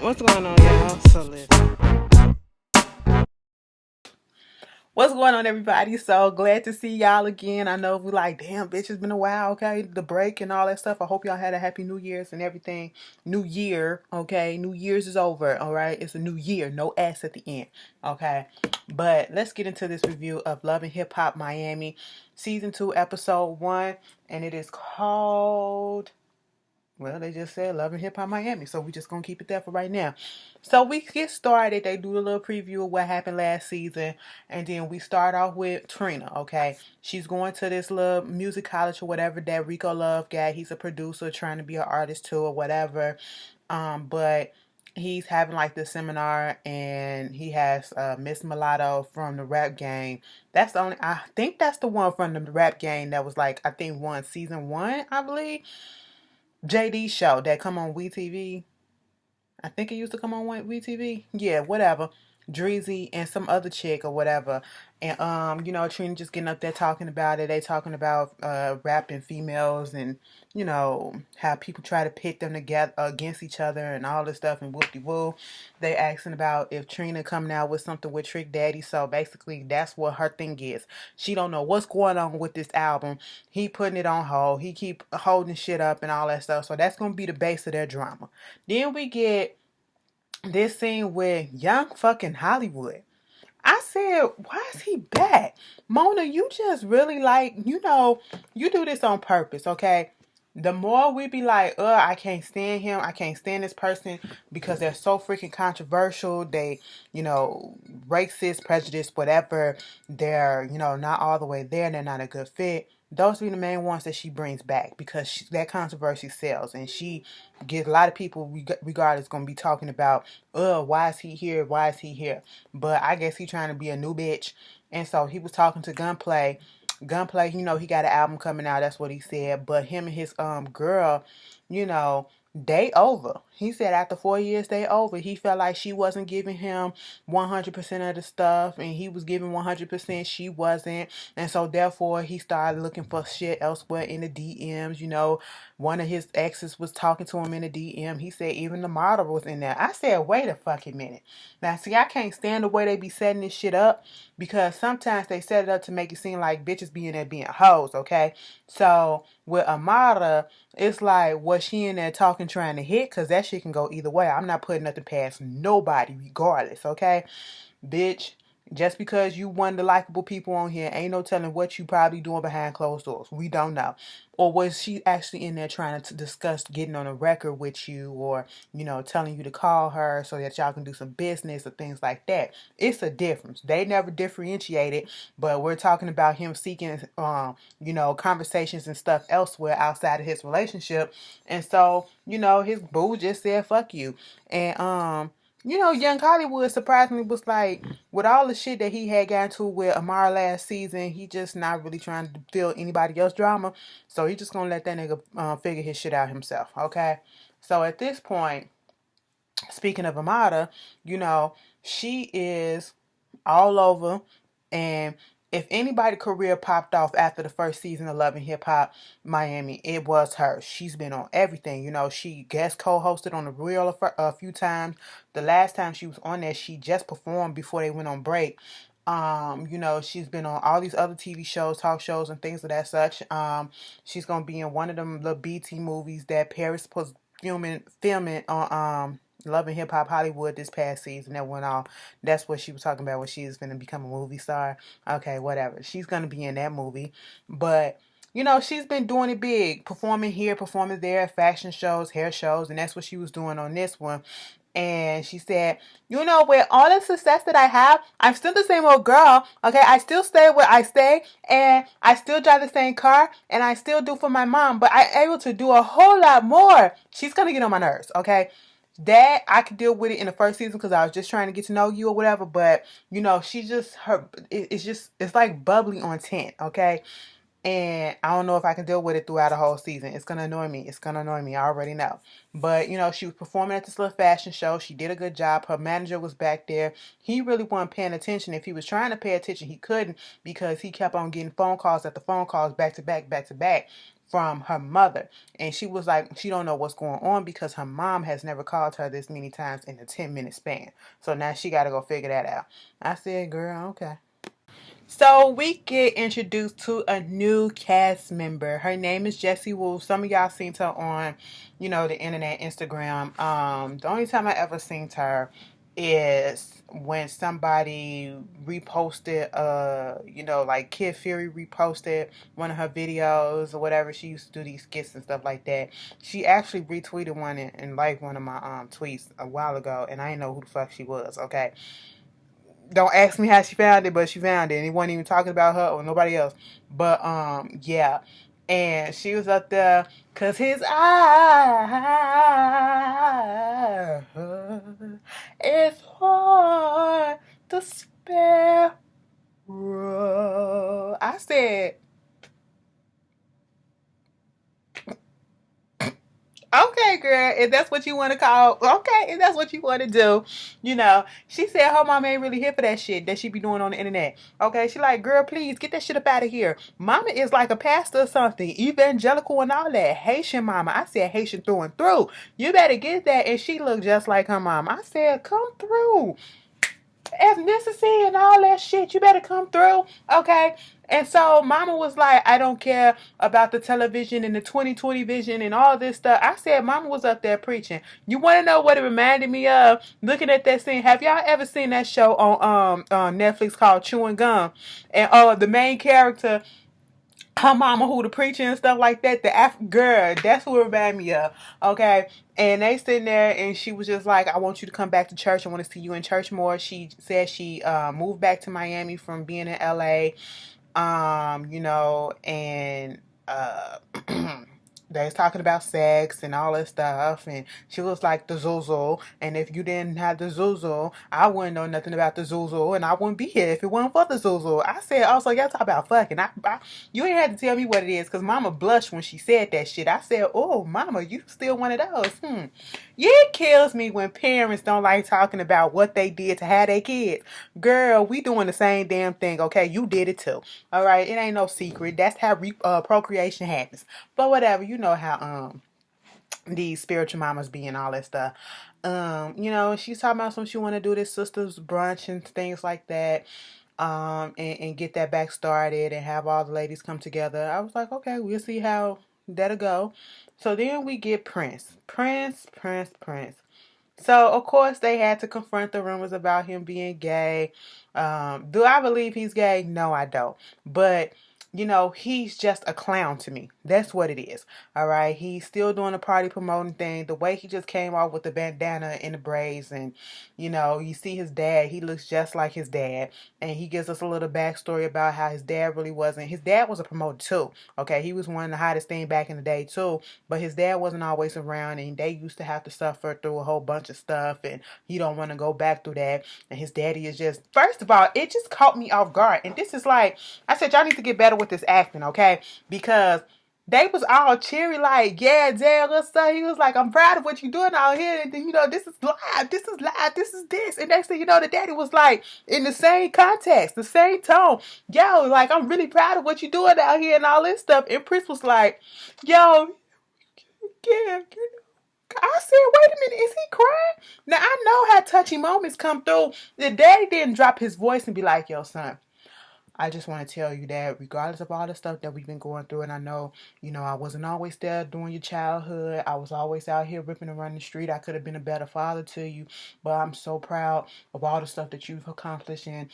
What's going on, y'all? So listen. What's going on, everybody? So glad to see y'all again. I know we like, damn, bitch, it's been a while, okay? The break and all that stuff. I hope y'all had a happy New Year's and everything. New year, okay? New Year's is over, all right? It's a new year, no S at the end, okay? But let's get into this review of Love and Hip Hop Miami, Season 2, Episode 1, and it is called... Well, they just said Love and Hip Hop Miami, so we just gonna keep it there for right now. So we get started. They do a little preview of what happened last season, and then we start off with Trina. Okay, she's going to this little music college or whatever that Rico Love guy. He's a producer trying to be an artist too or whatever. But he's having like this seminar, and he has Miss Mulatto from the rap gang. That's the only. I think that's the one from the rap gang that was like I think one season one, I believe. JD show that come on WeTV. I think it used to come on WeTV. Yeah, whatever. Dreezy and some other chick or whatever. And Trina just getting up there talking about it. They talking about rapping females and, how people try to pit them together against each other and all this stuff and whoop de woo. They asking about if Trina coming out with something with Trick Daddy. So basically that's what her thing is. She don't know what's going on with this album. He putting it on hold. He keep holding shit up and all that stuff. So that's gonna be the base of their drama. Then we get this scene with young fucking Hollywood. I said, why is he back? Mona, you just really like, you do this on purpose, okay? The more we be like, I can't stand him. I can't stand this person because they're so freaking controversial. They, racist, prejudiced, whatever. They're, not all the way there. They're not a good fit. Those be the main ones that she brings back because that controversy sells. And she gets a lot of people, regardless, going to be talking about, why is he here? Why is he here? But I guess he trying to be a new bitch. And so he was talking to Gunplay. Gunplay, he got an album coming out. That's what he said. But him and his girl, you know, they over. He said after 4 years, they over. He felt like she wasn't giving him 100% of the stuff, and he was giving 100%. She wasn't, and so therefore he started looking for shit elsewhere in the DMs. One of his exes was talking to him in the DM. He said even the model was in there. I said, wait a fucking minute. Now, see, I can't stand the way they be setting this shit up because sometimes they set it up to make it seem like bitches be in there being hoes, okay? So with Amara, it's like, was she in there talking, trying to hit? Because that shit can go either way. I'm not putting nothing past nobody, regardless, okay? Bitch, just because you one of the likable people on here, ain't no telling what you probably doing behind closed doors. We don't know. Or was she actually in there trying to discuss getting on a record with you, or, telling you to call her so that y'all can do some business or things like that? It's a difference. They never differentiated, but we're talking about him seeking, conversations and stuff elsewhere outside of his relationship. And so, his boo just said, fuck you. And, Young Hollywood surprisingly was like, with all the shit that he had gotten to with Amara last season, he just not really trying to feel anybody else drama. So he just gonna let that nigga figure his shit out himself, okay? So at this point, speaking of Amara, she is all over, and if anybody career popped off after the first season of Love and Hip Hop Miami, it was her. She's been on everything. She guest co-hosted on The Real a few times. The last time she was on there, she just performed before they went on break. She's been on all these other TV shows, talk shows, and things of that such. She's gonna be in one of them little BT movies that Paris was filming on Love and Hip Hop Hollywood this past season that went off. That's what she was talking about when she was going to become a movie star. Okay, whatever. She's going to be in that movie. But, she's been doing it big. Performing here, performing there, fashion shows, hair shows. And that's what she was doing on this one. And she said, with all the success that I have, I'm still the same old girl. Okay, I still stay where I stay, and I still drive the same car, and I still do for my mom, but I'm able to do a whole lot more. She's gonna get on my nerves, okay? That I could deal with it in the first season because I was just trying to get to know you or whatever, but she just it's like bubbly on 10, okay? And I don't know if I can deal with it throughout the whole season. It's gonna annoy me. It's gonna annoy me. I already know. But she was performing at this little fashion show. She did a good job. Her manager was back there. He really wasn't paying attention. If he was trying to pay attention, he couldn't because he kept on getting phone calls after phone calls back to back, back to back. from her mother. And she was like, she don't know what's going on because her mom has never called her this many times in a 10-minute span. So now she got to go figure that out. I said, girl, okay. So we get introduced to a new cast member. Her name is Jessie Woo. Some of y'all seen her on, the internet, Instagram. The only time I ever seen her is when somebody reposted, like Kid Fury reposted one of her videos or whatever. She used to do these skits and stuff like that. She actually retweeted one and liked one of my tweets a while ago, and I didn't know who the fuck she was. Okay. Don't ask me how she found it, but she found it. And it wasn't even talking about her or nobody else. But yeah. And she was up there because his eye is hard to spare. I said, okay, girl, if that's what you want to call, okay, if that's what you want to do, she said her mom ain't really here for that shit that she be doing on the internet. Okay, she like, girl, please get that shit up out of here. Mama is like a pastor or something, evangelical and all that. Haitian mama. I said Haitian through and through. You better get that. And she looked just like her mom. I said, come through. Ethnicity and all that shit, you better come through, okay? And so mama was like, I don't care about the television and the 2020 vision and all this stuff. I said mama was up there preaching. You want to know what it reminded me of? Looking at that scene, have y'all ever seen that show on Netflix called Chewing Gum? And the main character, her mama who the preacher and stuff like that, girl, that's who it reminded me of, okay? And they sitting there and she was just like, I want you to come back to church. I want to see you in church more. She said she moved back to Miami from being in LA, and they was talking about sex and all that stuff, and she was like the Zuzu, and if you didn't have the Zuzu, I wouldn't know nothing about the Zuzu, and I wouldn't be here if it wasn't for the Zuzu. I said, also, y'all talk about fucking. You ain't had to tell me what it is, because mama blushed when she said that shit. I said, oh, mama, you still one of those. It kills me when parents don't like talking about what they did to have their kids. Girl, we doing the same damn thing, okay? You did it too. All right? It ain't no secret. That's how procreation happens. But whatever, you know how these spiritual mamas be and all that stuff. She's talking about some she want to do this sisters brunch and things like that. And get that back started and have all the ladies come together. I was like, okay, we'll see how that'll go. So then we get Prince. Prince. So, of course, they had to confront the rumors about him being gay. Do I believe he's gay? No, I don't. But, he's just a clown to me. That's what it is. All right. He's still doing the party promoting thing. The way he just came off with the bandana and the braids, and, you see his dad. He looks just like his dad. And he gives us a little backstory about how his dad really wasn't. His dad was a promoter too. Okay. He was one of the hottest thing back in the day too. But his dad wasn't always around, and they used to have to suffer through a whole bunch of stuff. And he don't want to go back through that. And his daddy is just, first of all, it just caught me off guard. And this is like, I said, y'all need to get better with this acting, okay? Because they was all cheery, like, yeah, Dad, what's up? He was like, I'm proud of what you're doing out here. And then, this is live, this is this. And next thing you know, the daddy was like, in the same context, the same tone. Yo, like, I'm really proud of what you're doing out here and all this stuff. And Prince was like, yo, yeah, I said, wait a minute, is he crying? Now, I know how touchy moments come through. The daddy didn't drop his voice and be like, yo, son, I just want to tell you that regardless of all the stuff that we've been going through, and I know, I wasn't always there during your childhood. I was always out here ripping around the street. I could have been a better father to you, but I'm so proud of all the stuff that you've accomplished and,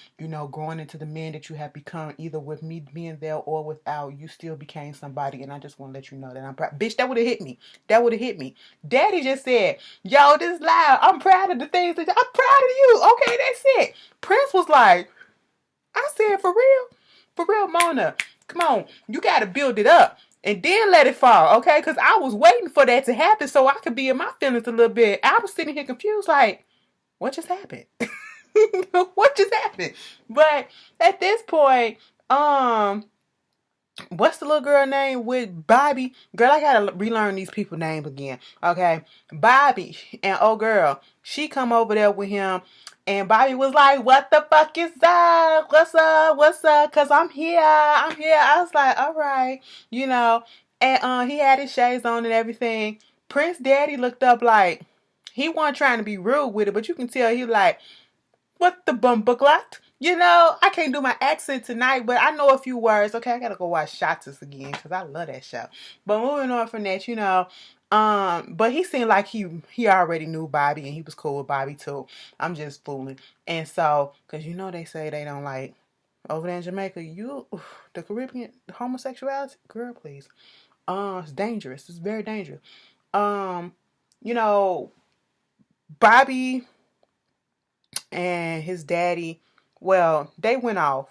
growing into the man that you have become, either with me being there or without. You still became somebody, and I just want to let you know that I'm proud. Bitch, that would have hit me. That would have hit me. Daddy just said, yo, this is loud. I'm proud of the things that I'm proud of you. Okay, that's it. Prince was like, I said, for real, Mona, come on, you got to build it up and then let it fall, okay? Because I was waiting for that to happen so I could be in my feelings a little bit. I was sitting here confused, like, what just happened? What just happened? But at this point, what's the little girl name with Bobby? Girl, I gotta relearn these people names again, okay? Bobby and old girl, she come over there with him. And Bobby was like, what the fuck is up? What's up? Because I'm here. I was like, all right, And he had his shades on and everything. Prince Daddy looked up like he wasn't trying to be rude with it, but you can tell he like, what the bumbleclot? You know, I can't do my accent tonight, but I know a few words. Okay, I gotta go watch Shots again because I love that show. But moving on from that, but he seemed like he already knew Bobby and he was cool with Bobby too. I'm just fooling. And so, because they say they don't like over there in Jamaica, the Caribbean homosexuality, girl, please. It's dangerous. It's very dangerous. Um, you know, Bobby and his daddy, well, they went off.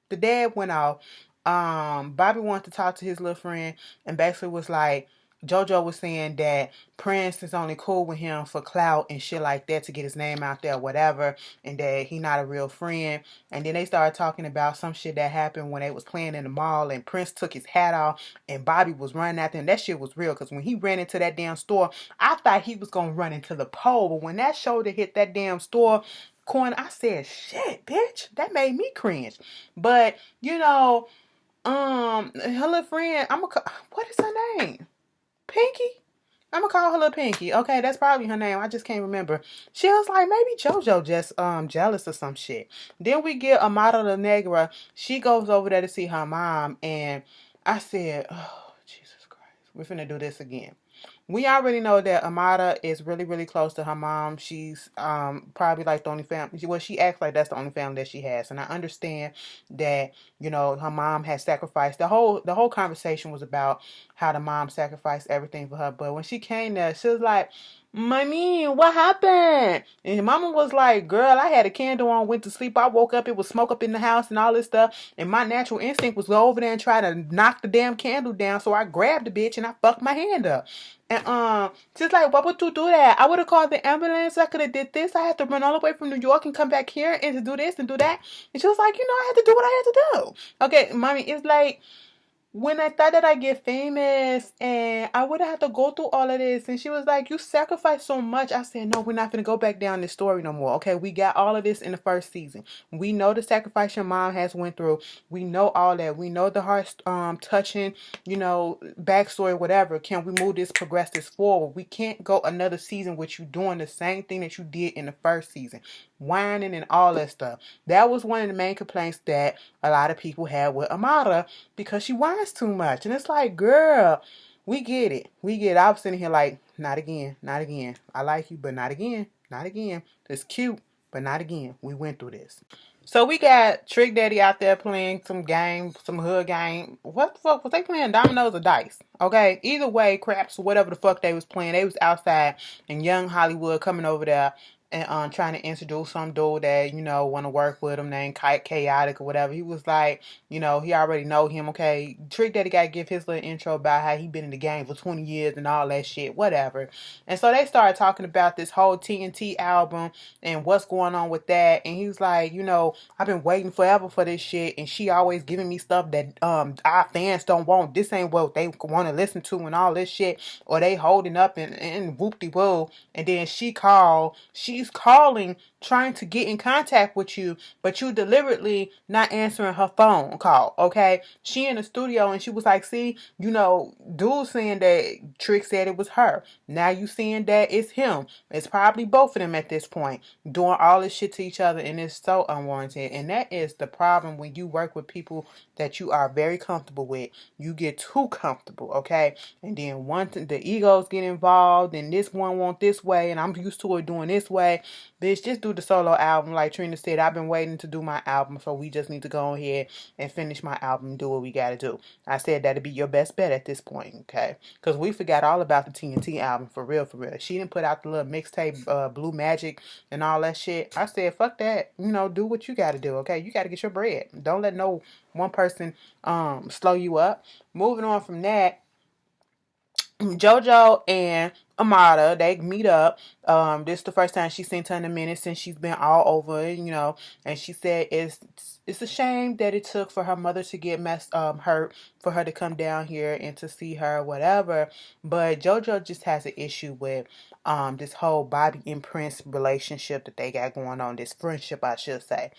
The dad went off. Bobby wanted to talk to his little friend and basically was like, JoJo was saying that Prince is only cool with him for clout and shit like that to get his name out there, whatever, and that he not a real friend. And then they started talking about some shit that happened when they was playing in the mall and Prince took his hat off and Bobby was running after him. That shit was real because when he ran into that damn store, I thought he was gonna run into the pole, but when that shoulder hit that damn store corner, I said, shit, bitch, that made me cringe. But her little friend, what is her name? Pinky? I'm gonna call her little Pinky. Okay, that's probably her name. I just can't remember. She was like, maybe JoJo just jealous or some shit. Then we get Amara La Negra. She goes over there to see her mom, and I said, oh, Jesus Christ, we're finna do this again. We already know that Amara is really, really close to her mom. She's probably like the only family. Well, she acts like that's the only family that she has, and I understand that her mom has sacrificed. The whole conversation was about how the mom sacrificed everything for her. But when she came there, she was like, Mommy, what happened? And Mama was like, girl, I had a candle on, went to sleep. I woke up, it was smoke up in the house and all this stuff. And my natural instinct was go over there and try to knock the damn candle down. So I grabbed the bitch and I fucked my hand up. And she's like, what would you do that? I would have called the ambulance. I could have did this. I had to run all the way from New York and come back here and to do this and do that. And she was like, I had to do what I had to do. Okay, Mommy, it's like, when I thought that I get famous and I wouldn't have to go through all of this. And she was like, you sacrificed so much. I said, no, we're not going to go back down this story no more. Okay, we got all of this in the first season. We know the sacrifice your mom has went through. We know all that. We know the heart touching, backstory, whatever. Can we progress this forward? We can't go another season with you doing the same thing that you did in the first season. Whining and all that stuff. That was one of the main complaints that a lot of people had with Amara because she whines too much. And it's like, girl, we get it. We get it. I was sitting here like, not again, not again. I like you, but not again, not again. It's cute, but not again. We went through this. So we got Trick Daddy out there playing some game, some hood game. What the fuck? Was they playing dominoes or dice? Okay, either way, craps, whatever the fuck they was playing. They was outside and young Hollywood coming over there and trying to introduce some dude that, want to work with him named Chaotic or whatever. He was like, he already know him. Okay, Trick Daddy got to give his little intro about how he been in the game for 20 years and all that shit, whatever. And so they started talking about this whole TNT album and what's going on with that. And he was like, I've been waiting forever for this shit, and she always giving me stuff that our fans don't want. This ain't what they want to listen to and all this shit, or they holding up and whoop-de-woo. And then she's calling, trying to get in contact with you, but you deliberately not answering her phone call, okay? She in the studio and she was like, see, dude saying that Trick said it was her. Now you seeing that it's him. It's probably both of them at this point, doing all this shit to each other, and it's so unwarranted. And that is the problem when you work with people that you are very comfortable with. You get too comfortable, okay? And then the egos get involved, and this one want this way, and I'm used to it doing this way. Bitch, just do the solo album. Like Trina said, I've been waiting to do my album, so we just need to go ahead and finish my album and do what we gotta do. I said that'd be your best bet at this point, okay? Because we forgot all about the TNT album, for real, for real. She didn't put out the little mixtape, Blue Magic, and all that shit. I said, fuck that. Do what you gotta do, okay? You gotta get your bread. Don't let no one person slow you up. Moving on from that, JoJo and Amara, they meet up. This is the first time she's seen her in a minute since she's been all over, and she said it's a shame that it took for her mother to get hurt for her to come down here and to see her, whatever. But JoJo just has an issue with this whole Bobby and Prince relationship that they got going on, this friendship, I should say.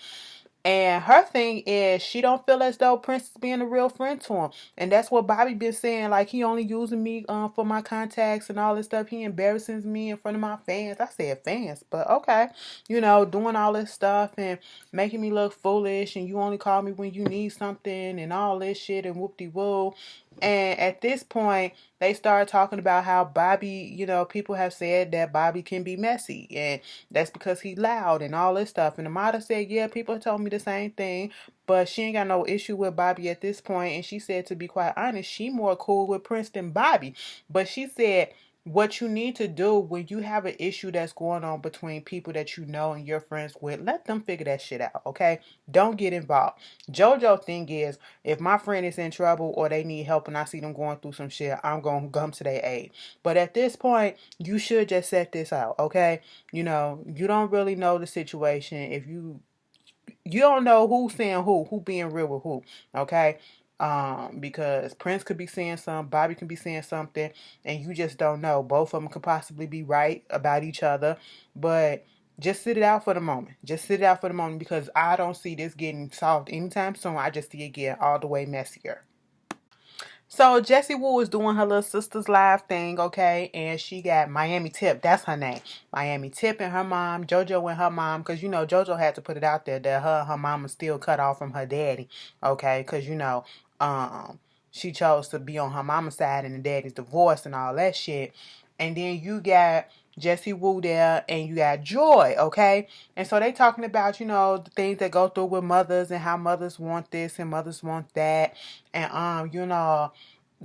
And her thing is she don't feel as though Prince is being a real friend to him. And that's what Bobby been saying. Like, he only using me for my contacts and all this stuff. He embarrasses me in front of my fans. I said fans, but okay. Doing all this stuff and making me look foolish, and you only call me when you need something and all this shit and whoop-de-woo. And at this point, they started talking about how Bobby, people have said that Bobby can be messy, and that's because he loud and all this stuff. And Amara said, yeah, people told me the same thing, but she ain't got no issue with Bobby at this point. And she said, to be quite honest, she more cool with Prince than Bobby. But she said, what you need to do when you have an issue that's going on between people that you know and you're friends with, let them figure that shit out, okay? Don't get involved. JoJo thing is, if my friend is in trouble or they need help and I see them going through some shit, I'm going to come to their aid. But at this point, you should just set this out, okay? You don't really know the situation. If you don't know who's saying who being real with who, okay? Because Prince could be saying something, Bobby can be saying something, and you just don't know. Both of them could possibly be right about each other, but just sit it out for the moment. Just sit it out for the moment, because I don't see this getting solved anytime soon. I just see it getting all the way messier. So Jessie Woo is doing her little sister's live thing, okay? And she got Miami Tip. That's her name. Miami Tip and her mom, JoJo and her mom, because, JoJo had to put it out there that her mom is still cut off from her daddy, okay? Because, she chose to be on her mama's side and the daddy's divorced and all that shit. And then you got Jessie Woo there and you got Joy, okay? And so they talking about, the things that go through with mothers and how mothers want this and mothers want that. And,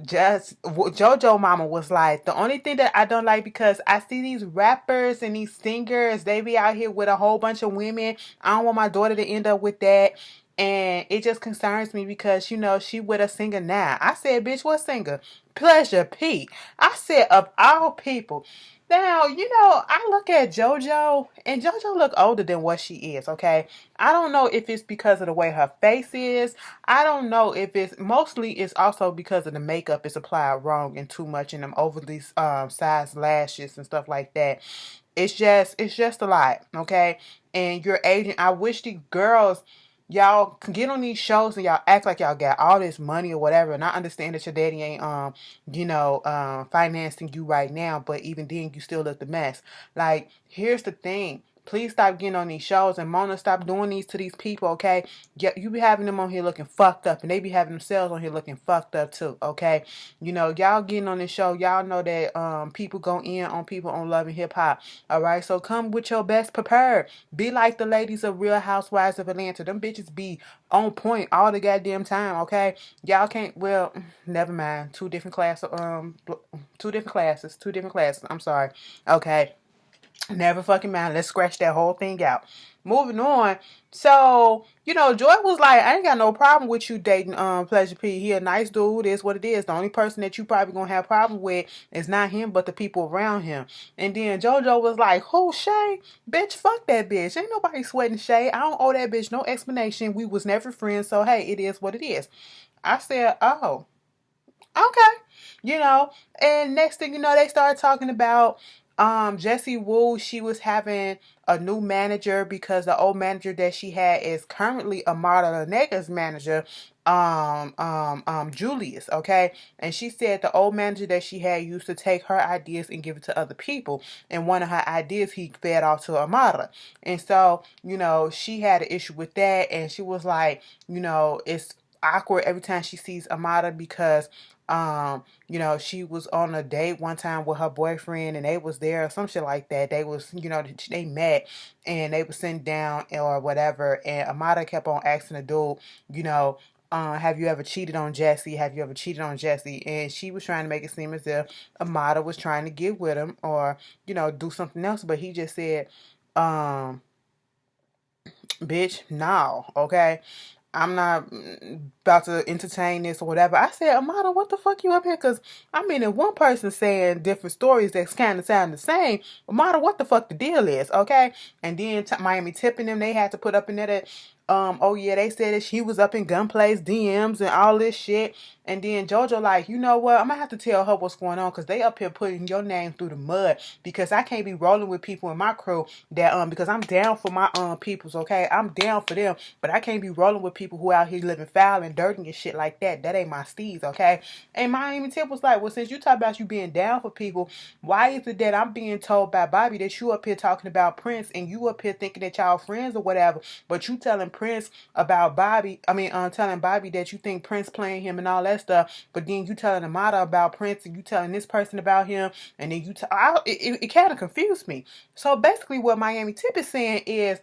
just JoJo mama was like, the only thing that I don't like, because I see these rappers and these singers, they be out here with a whole bunch of women. I don't want my daughter to end up with that. And it just concerns me because, she with a singer now. I said, bitch, what singer? Pleasure P. I said, of all people. Now, I look at JoJo, and JoJo look older than what she is, okay? I don't know if it's because of the way her face is. I don't know if it's also because of the makeup is applied wrong and too much, and them overly sized lashes and stuff like that. It's just a lot, okay? And you're aging. I wish the girls, y'all can get on these shows and y'all act like y'all got all this money or whatever. And I understand that your daddy ain't financing you right now, but even then you still look the mess. Like, here's the thing. Please stop getting on these shows, and Mona, stop doing these to these people, okay? Yeah, you be having them on here looking fucked up, and they be having themselves on here looking fucked up too, okay? Y'all getting on this show, y'all know that people go in on people on Love and Hip Hop, all right? So come with your best prepared. Be like the ladies of Real Housewives of Atlanta. Them bitches be on point all the goddamn time, okay? Y'all can't, well, never mind. Two different classes. I'm sorry. Okay. Never fucking mind. Let's scratch that whole thing out. Moving on. So, Joy was like, I ain't got no problem with you dating Pleasure P. He a nice dude. It's what it is. The only person that you probably gonna have a problem with is not him, but the people around him. And then JoJo was like, who, Shay? Bitch, fuck that bitch. Ain't nobody sweating Shay. I don't owe that bitch no explanation. We was never friends, so hey, it is what it is. I said, oh, okay. And next thing you know, they started talking about Jessie Woo. She was having a new manager because the old manager that she had is currently Amara Nega's manager, Julius, okay? And she said the old manager that she had used to take her ideas and give it to other people, and one of her ideas he fed off to Amara. And so, she had an issue with that, and she was like, it's awkward every time she sees Amara because she was on a date one time with her boyfriend and they was there or some shit like that. They was, they met and they was sitting down or whatever, and Amara kept on asking the dude, have you ever cheated on Jessie? Have you ever cheated on Jessie? And she was trying to make it seem as if Amara was trying to get with him or, do something else, but he just said, bitch, no, okay? I'm not about to entertain this or whatever. I said, Amada, what the fuck you up here? Because, if one person's saying different stories that's kind of sound the same, Amada, what the fuck the deal is, okay? And then Miami Tipping them, they had to put up in there that Oh yeah, they said that she was up in Gunplay's DMs and all this shit. And then JoJo like, you know what? I'm gonna have to tell her what's going on because they up here putting your name through the mud because I can't be rolling with people in my crew that because I'm down for my peoples, okay? I'm down for them, but I can't be rolling with people who out here living foul and dirty and shit like that. That ain't my steez, okay? And Miami Tip was like, well, since you talk about you being down for people, why is it that I'm being told by Bobby that you up here talking about Prince and you up here thinking that y'all friends or whatever, but you telling Prince about Bobby, telling Bobby that you think Prince playing him and all that stuff, but then you telling Amara about Prince and you telling this person about him, and then it kind of confused me. So basically what Miami Tip is saying is,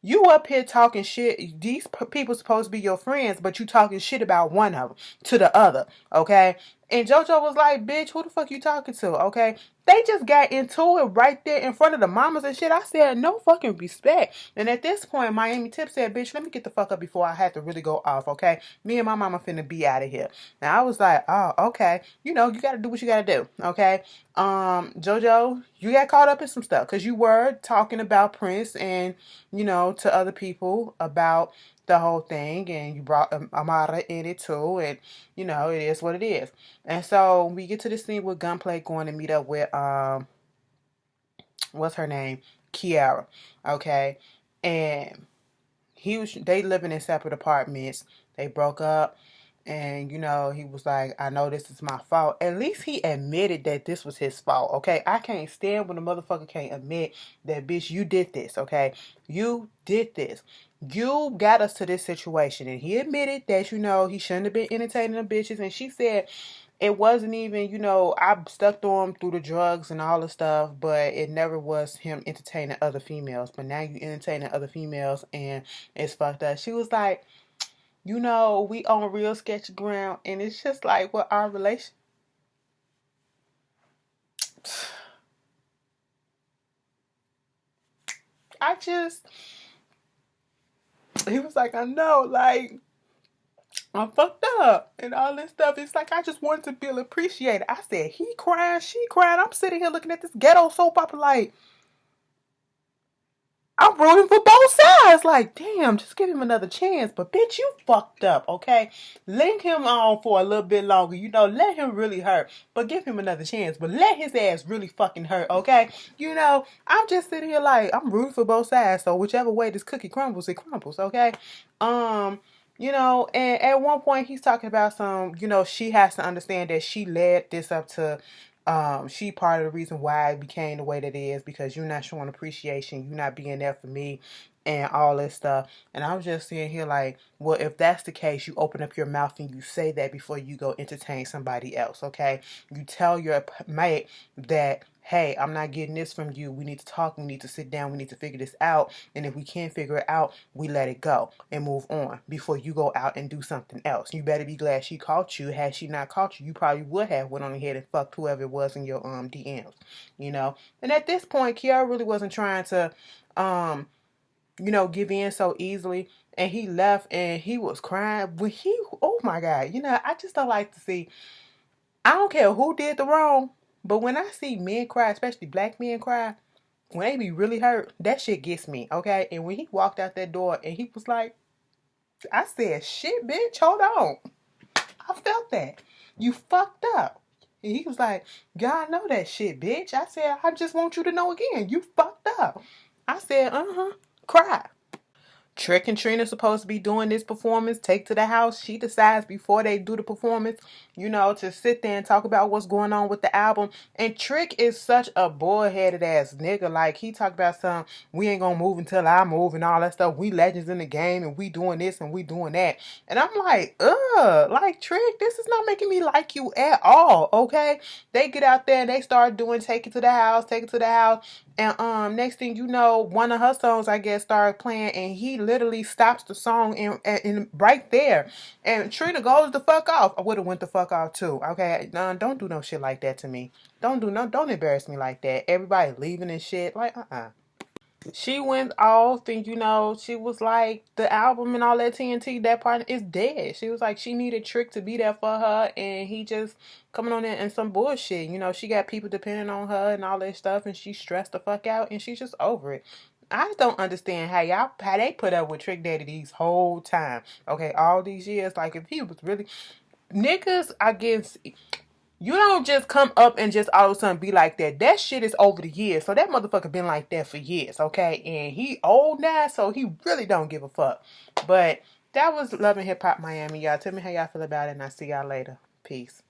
you up here talking shit. These people supposed to be your friends, but you talking shit about one of them to the other, okay? And JoJo was like, bitch, who the fuck you talking to, okay? They just got into it right there in front of the mamas and shit. I said, no fucking respect. And at this point, Miami Tip said, bitch, let me get the fuck up before I have to really go off, okay? Me and my mama finna be out of here. Now, I was like, oh, okay. You know, you gotta do what you gotta do, okay? JoJo, you got caught up in some stuff because you were talking about Prince and, you know, to other people about the whole thing, and you brought Amara in it too, and you know it is what it is. And so we get to the scene with Gunplay going to meet up with what's her name, Kiara, okay, and they living in separate apartments. They broke up. And, you know, he was like, I know this is my fault. At least he admitted that this was his fault, okay? I can't stand when a motherfucker can't admit that, bitch, you did this, okay? You did this. You got us to this situation. And he admitted that, you know, he shouldn't have been entertaining them bitches. And she said it wasn't even, you know, I stuck to him through the drugs and all the stuff, but it never was him entertaining other females. But now you entertaining other females and it's fucked up. She was like, you know, we on real sketchy ground, and it's just like what our relation. He was like, I know, like, I'm fucked up and all this stuff. It's like, I just wanted to feel appreciated. I said, he crying, she crying. I'm sitting here looking at this ghetto soap opera like, I'm rooting for both sides. Like, damn, just give him another chance. But bitch, you fucked up, okay? Link him on for a little bit longer. You know, let him really hurt. But give him another chance. But let his ass really fucking hurt, okay? You know, I'm just sitting here like, I'm rooting for both sides. So whichever way this cookie crumbles, it crumbles, okay? You know, and at one point he's talking about some, you know, she has to understand that she led this up to she part of the reason why it became the way that it is because you're not showing appreciation, you're not being there for me and all this stuff. And I was just sitting here like, well, if that's the case, you open up your mouth and you say that before you go entertain somebody else, okay? You tell your mate that, hey, I'm not getting this from you. We need to talk. We need to sit down. We need to figure this out. And if we can't figure it out, we let it go and move on before you go out and do something else. You better be glad she caught you. Had she not caught you, you probably would have went on ahead and fucked whoever it was in your DMs, you know? And at this point, Kiara really wasn't trying to, you know, give in so easily. And he left and he was crying. When oh my God, you know, I just don't like to see, I don't care who did the wrong, but when I see men cry, especially black men cry, when they be really hurt, that shit gets me, okay? And when he walked out that door and he was like, I said, shit, bitch, hold on. I felt that. You fucked up. And he was like, God, I know that shit, bitch. I said, I just want you to know again, you fucked up. I said, cry. Trick and Trina supposed to be doing this performance, take to the house. She decides before they do the performance, you know, to sit there and talk about what's going on with the album. And Trick is such a bullheaded ass nigga. Like, he talked about some, we ain't gonna move until I move and all that stuff. We legends in the game and we doing this and we doing that. And I'm like, like, Trick, this is not making me like you at all, okay? They get out there and they start doing take it to the house, take it to the house. And next thing you know, one of her songs, I guess, started playing, and he literally stops the song in right there. And Trina goes the fuck off. I would have went the fuck off too. Okay, don't do no shit like that to me. Don't embarrass me like that. Everybody leaving and shit. Like, She went off and, you know, she was like, the album and all that TNT, that part is dead. She was like, she needed Trick to be there for her, and he just coming on in and some bullshit. You know, she got people depending on her and all that stuff, and she stressed the fuck out, and she's just over it. I just don't understand how they put up with Trick Daddy these whole time. Okay, all these years. Like if he was really niggas, I guess you don't just come up and just all of a sudden be like that. That shit is over the years. So that motherfucker been like that for years, okay? And he old now, so he really don't give a fuck. But that was Love and Hip Hop Miami, y'all. Tell me how y'all feel about it, and I'll see y'all later. Peace.